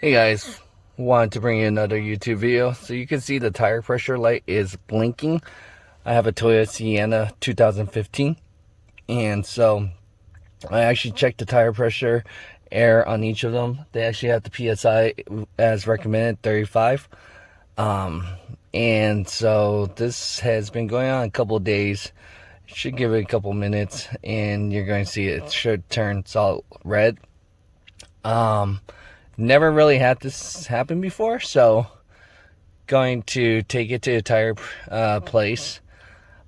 Hey guys, wanted to bring you another YouTube video. So you can see the tire pressure light is blinking. I have a Toyota Sienna 2015, and so I actually checked the tire pressure air on each of them. They actually have the PSI as recommended, 35. And so this has been going on a couple of days. Should give it a couple minutes and you're going to see it should turn solid red. Never really had this happen before, so going to take it to a tire place.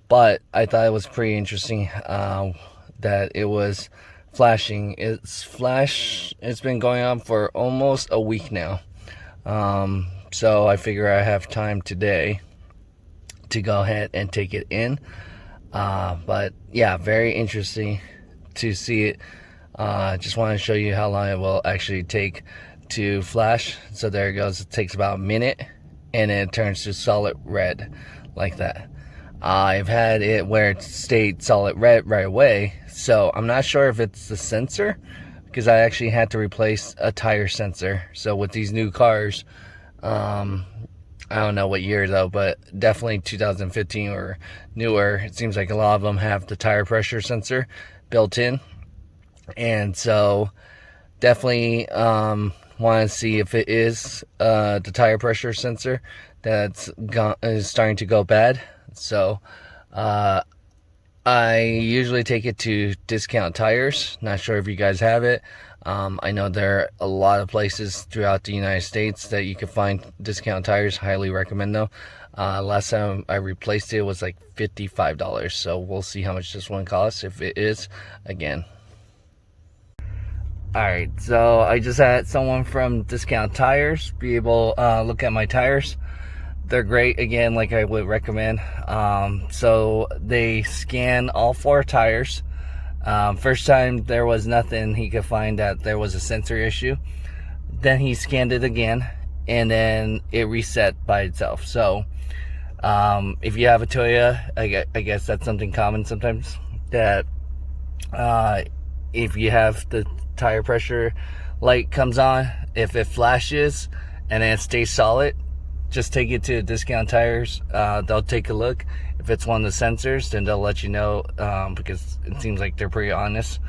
But I thought it was pretty interesting that it was flashing. It's been going on for almost a week now. So I figure I have time today to go ahead and take it in. But yeah, very interesting to see it. Just want to show you how long it will actually take to flash. So there it goes. It takes about a minute and it turns to solid red like that. I've had it where it stayed solid red right away, so I'm not sure if it's the sensor, because I actually had to replace a tire sensor. So with these new cars, I don't know what year though, but definitely 2015 or newer, it seems like a lot of them have the tire pressure sensor built in. And so definitely want to see if it is the tire pressure sensor that's is starting to go bad. So I usually take it to Discount Tires. Not sure if you guys have it. I know there are a lot of places throughout the United States that you can find Discount Tires. Highly recommend them. Last time I replaced it was like $55, so we'll see how much this one costs, if it is, again. Alright, so I just had someone from Discount Tires be able to look at my tires. They're great, again, like I would recommend. So they scan all 4 tires. First time there was nothing, he could find that there was a sensor issue. Then he scanned it again, and then it reset by itself. So if you have a Toyota, I guess that's something common sometimes, that if you have the tire pressure light comes on, if it flashes and then it stays solid, just take it to Discount Tires. They'll take a look. If it's one of the sensors, then they'll let you know, because it seems like they're pretty honest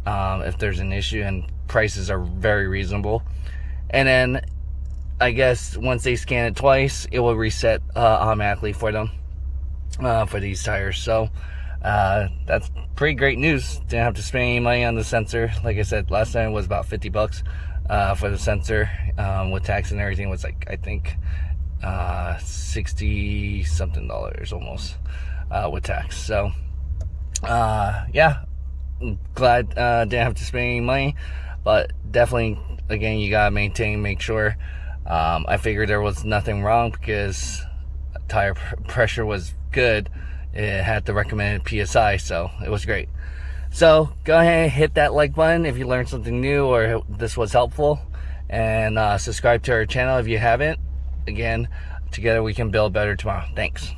if there's an issue, and prices are very reasonable. And then I guess once they scan it twice, it will reset automatically for them, for these tires. So that's pretty great news. Didn't have to spend any money on the sensor. Like I said, last time it was about $50 for the sensor, with tax and everything was like, I think 60 something dollars almost, with tax. So yeah, glad didn't have to spend any money, but definitely, again, you gotta make sure. I figured there was nothing wrong because tire pressure was good. It had the recommended PSI, so it was great. So go ahead and hit that like button if you learned something new or this was helpful, and subscribe to our channel if you haven't. Again, together we can build better tomorrow. Thanks.